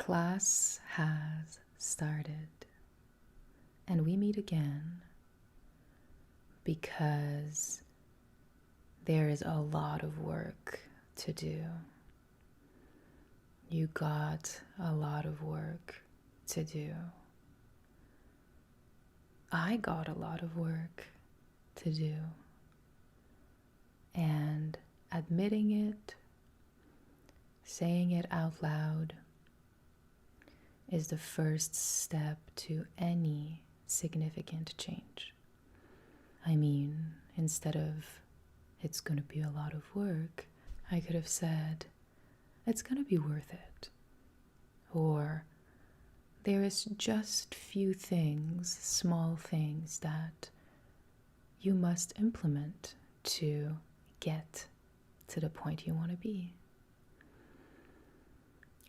Class has started, and we meet again because there is a lot of work to do. You got a lot of work to do. I got a lot of work to do. And admitting it, saying it out loud, is the first step to any significant change. I mean, instead of it's going to be a lot of work, I could have said it's going to be worth it. Or there is just few things, small things that you must implement to get to the point you want to be.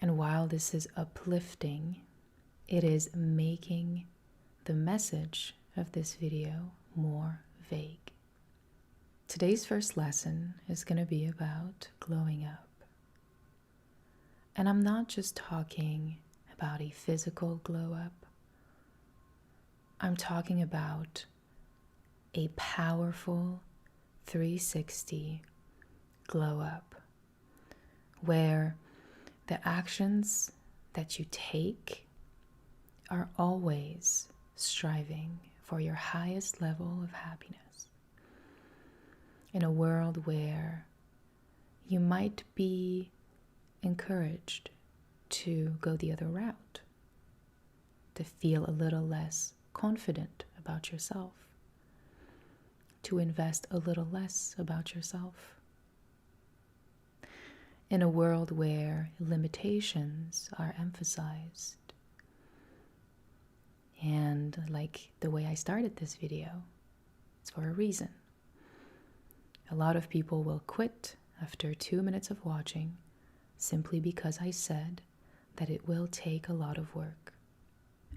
And while this is uplifting, it is making the message of this video more vague. Today's first lesson is going to be about glowing up. And I'm not just talking about a physical glow up. I'm talking about a powerful 360 glow up, where the actions that you take are always striving for your highest level of happiness. In a world where you might be encouraged to go the other route, to feel a little less confident about yourself, to invest a little less about yourself. In a world where limitations are emphasized. And like the way I started this video, it's for a reason. A lot of people will quit after 2 minutes of watching simply because I said that it will take a lot of work.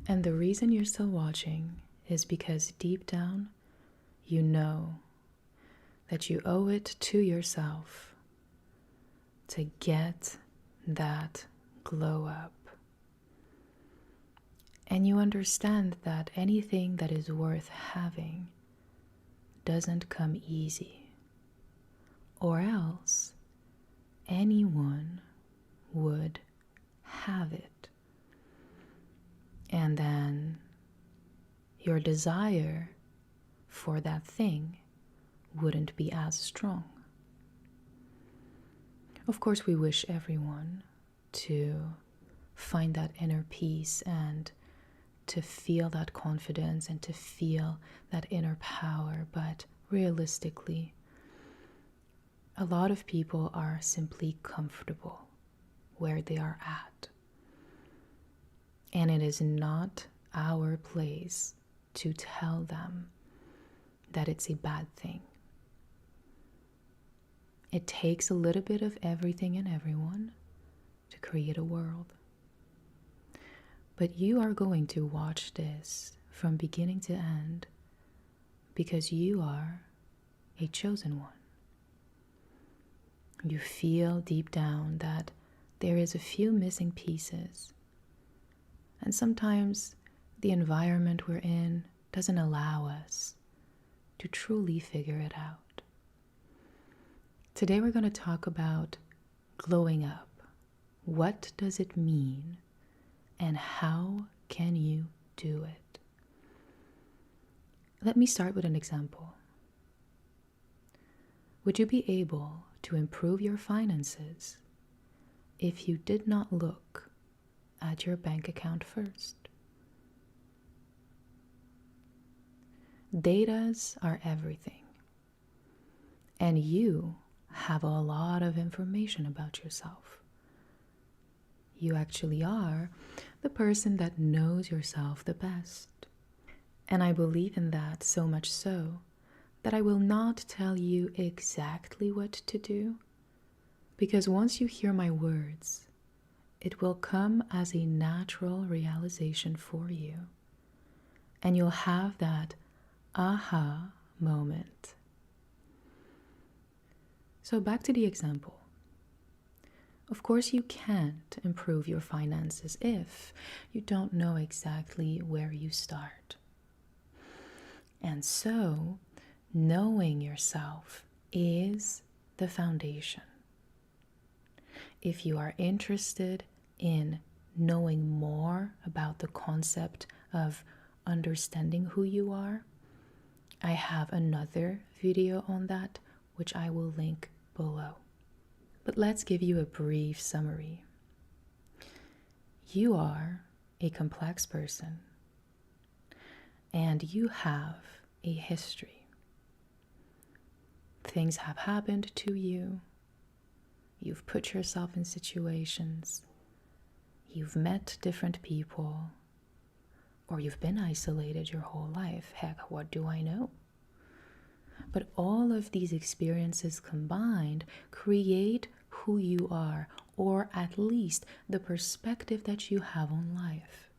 And the reason you're still watching is because deep down, you know that you owe it to yourself to get that glow up. And you understand that anything that is worth having doesn't come easy, or else anyone would have it. And then your desire for that thing wouldn't be as strong. Of course, we wish everyone to find that inner peace and to feel that confidence and to feel that inner power, but realistically, a lot of people are simply comfortable where they are at. And it is not our place to tell them that it's a bad thing. It takes a little bit of everything and everyone to create a world. But you are going to watch this from beginning to end because you are a chosen one. You feel deep down that there is a few missing pieces. And sometimes the environment we're in doesn't allow us to truly figure it out. Today we're going to talk about glowing up. What does it mean? And how can you do it? Let me start with an example. Would you be able to improve your finances if you did not look at your bank account first? Datas are everything. And you have a lot of information about yourself. You actually are the person that knows yourself the best. And I believe in that so much so that I will not tell you exactly what to do, because once you hear my words, it will come as a natural realization for you. And you'll have that aha moment. So back to the example. Of course, you can't improve your finances if you don't know exactly where you start. And so, knowing yourself is the foundation. If you are interested in knowing more about the concept of understanding who you are, I have another video on that, which I will link below. But let's give you a brief summary. You are a complex person, and you have a history. Things have happened to you. You've put yourself in situations. You've met different people. Or you've been isolated your whole life. Heck, what do I know? But all of these experiences combined create who you are, or at least the perspective that you have on life.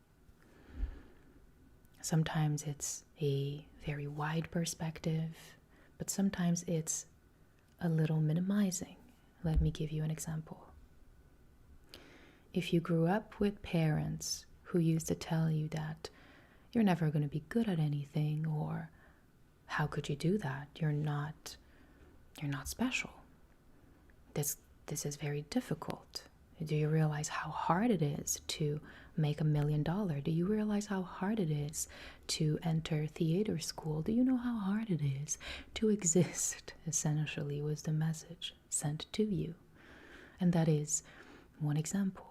Sometimes it's a very wide perspective, but sometimes it's a little minimizing. Let me give you an example. If you grew up with parents who used to tell you that you're never going to be good at anything, or how could you do that? You're not special. This is very difficult. Do you realize how hard it is to make $1 million? Do you realize how hard it is to enter theater school? Do you know how hard it is to exist? Essentially was the message sent to you. And that is one example.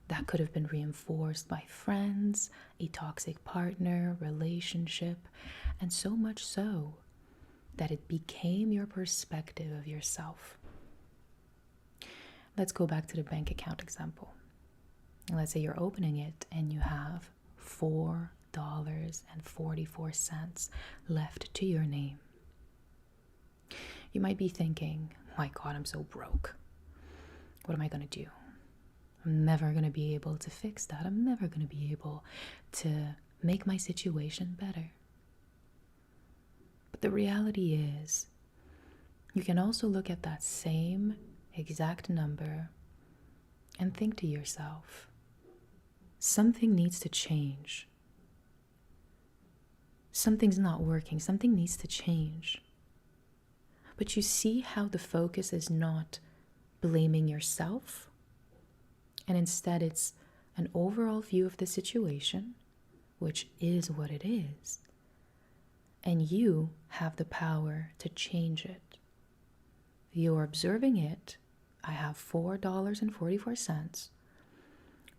That could have been reinforced by friends, a toxic partner, relationship, and so much so that it became your perspective of yourself. Let's go back to the bank account example. Let's say you're opening it and you have $4.44 left to your name. You might be thinking, my God, I'm so broke. What am I going to do? I'm never going to be able to fix that. I'm never going to be able to make my situation better. But the reality is, you can also look at that same exact number and think to yourself, something needs to change. Something's not working. Something needs to change. But you see how the focus is not blaming yourself, and instead it's an overall view of the situation, which is what it is. And you have the power to change it. You're observing it. I have $4.44.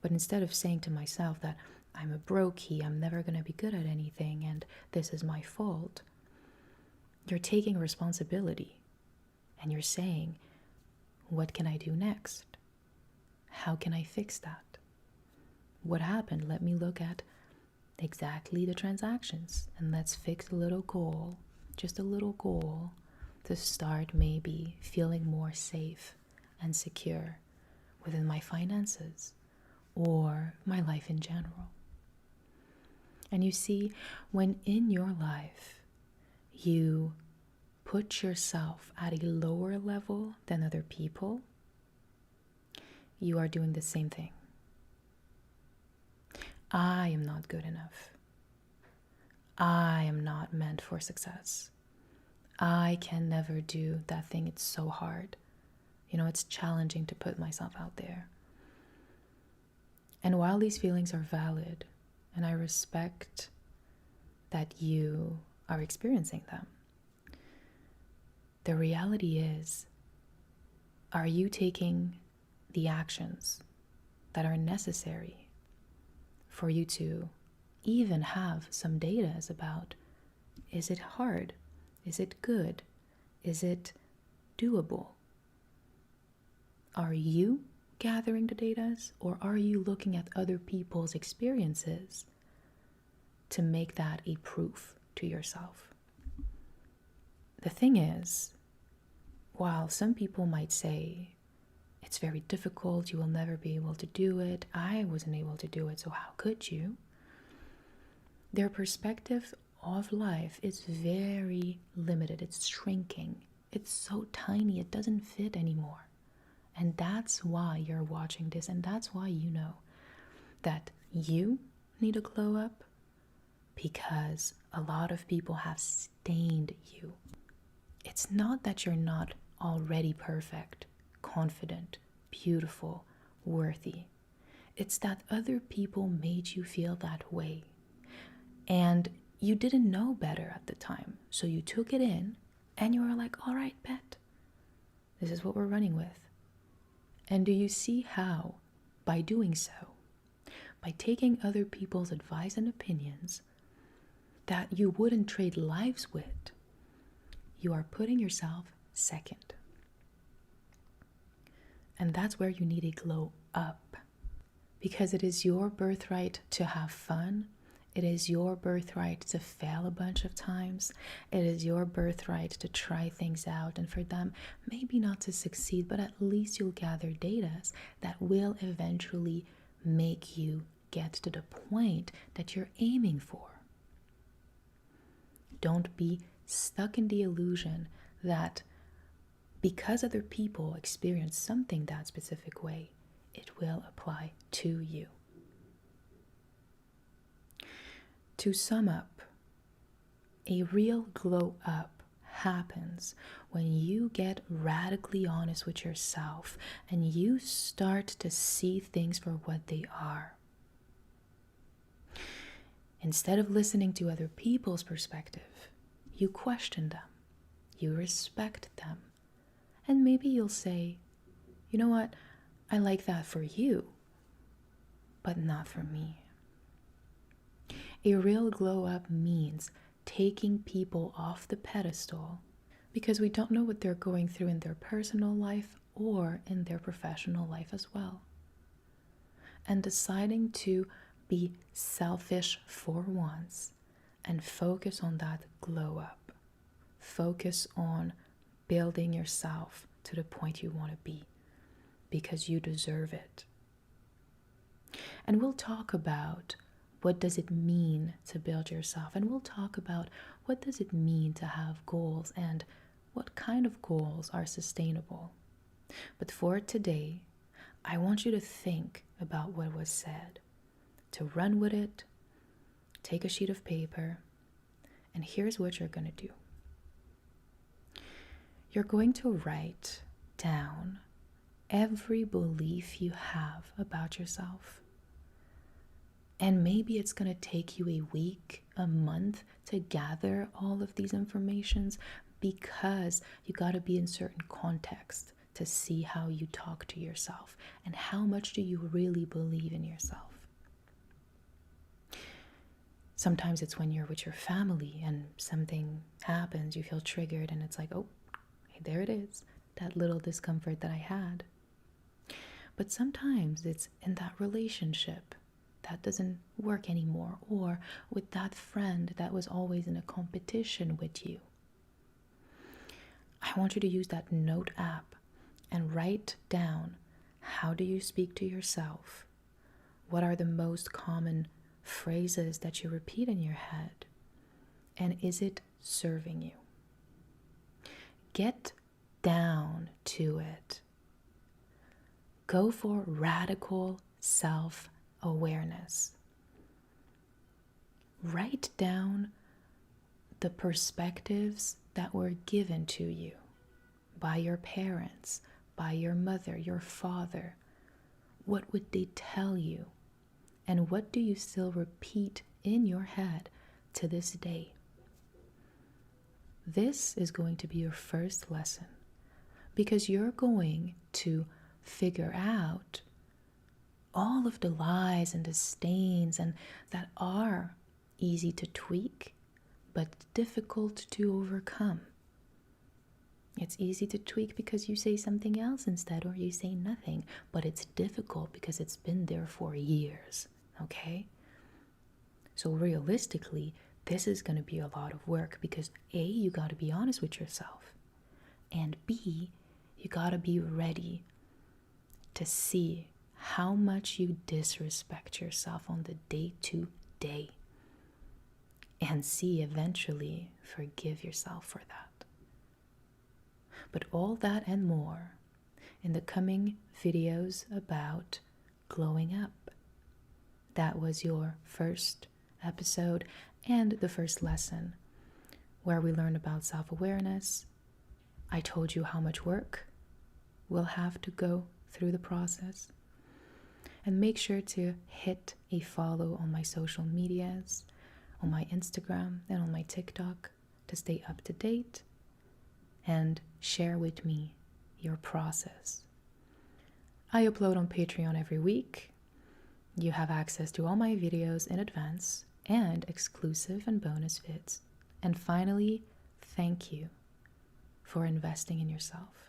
But instead of saying to myself that I'm a brokey, I'm never going to be good at anything, and this is my fault, you're taking responsibility. And you're saying, what can I do next? How can I fix that? What happened? Let me look at exactly the transactions, and let's fix a little goal, just a little goal, to start maybe feeling more safe and secure within my finances or my life in general. And you see, when in your life you put yourself at a lower level than other people, you are doing the same thing. I am not good enough. I am not meant for success. I can never do that thing. It's so hard. It's challenging to put myself out there. And while these feelings are valid, and I respect that you are experiencing them, the reality is, are you taking the actions that are necessary for you to even have some data about, is it hard? Is it good? Is it doable? Are you gathering the data, or are you looking at other people's experiences to make that a proof to yourself? The thing is, while some people might say, it's very difficult, you will never be able to do it, I wasn't able to do it, so how could you? Their perspective of life is very limited. It's shrinking. It's so tiny, it doesn't fit anymore. And that's why you're watching this, and that's why you know that you need to glow up, because a lot of people have stained you. It's not that you're not already perfect, confident, beautiful, worthy. It's that other people made you feel that way. And you didn't know better at the time. So you took it in and you were like, all right, bet. This is what we're running with. And do you see how, by doing so, by taking other people's advice and opinions that you wouldn't trade lives with, you are putting yourself second. And that's where you need to glow up. Because it is your birthright to have fun. It is your birthright to fail a bunch of times. It is your birthright to try things out, and for them, maybe not to succeed, but at least you'll gather data that will eventually make you get to the point that you're aiming for. Don't be stuck in the illusion that because other people experience something that specific way, it will apply to you. To sum up, a real glow up happens when you get radically honest with yourself and you start to see things for what they are. Instead of listening to other people's perspective, you question them, you respect them, and maybe you'll say, you know what, I like that for you, but not for me. A real glow up means taking people off the pedestal because we don't know what they're going through in their personal life or in their professional life as well. And deciding to be selfish for once and focus on that glow up. Focus on building yourself to the point you want to be because you deserve it. And we'll talk about what does it mean to build yourself, and we'll talk about what does it mean to have goals and what kind of goals are sustainable. But for today, I want you to think about what was said, to run with it, take a sheet of paper, and here's what you're going to do. You're going to write down every belief you have about yourself. And maybe it's going to take you a week, a month to gather all of these informations because you got to be in certain context to see how you talk to yourself and how much do you really believe in yourself. Sometimes it's when you're with your family and something happens, you feel triggered and it's like, oh, hey, there it is, that little discomfort that I had. But sometimes it's in that relationship that doesn't work anymore, or with that friend that was always in a competition with you. I want you to use that note app and write down, how do you speak to yourself? What are the most common phrases that you repeat in your head? And is it serving you? Get down to it. Go for radical self-awareness. Write down the perspectives that were given to you by your parents, by your mother, your father. What would they tell you? And what do you still repeat in your head to this day? This is going to be your first lesson because you're going to figure out all of the lies and the stains and that are easy to tweak but difficult to overcome. It's easy to tweak because you say something else instead or you say nothing, but it's difficult because it's been there for years, okay? So realistically, this is going to be a lot of work because A, you got to be honest with yourself, and B, you got to be ready to see how much you disrespect yourself on the day-to-day, and see eventually forgive yourself for that. But all that and more in the coming videos about glowing up. That was your first episode and the first lesson where we learned about self-awareness. I told you how much work we'll have to go through the process. And make sure to hit a follow on my social medias, on my Instagram and on my TikTok to stay up to date and share with me your process. I upload on Patreon every week. You have access to all my videos in advance and exclusive and bonus vids. And finally, thank you for investing in yourself.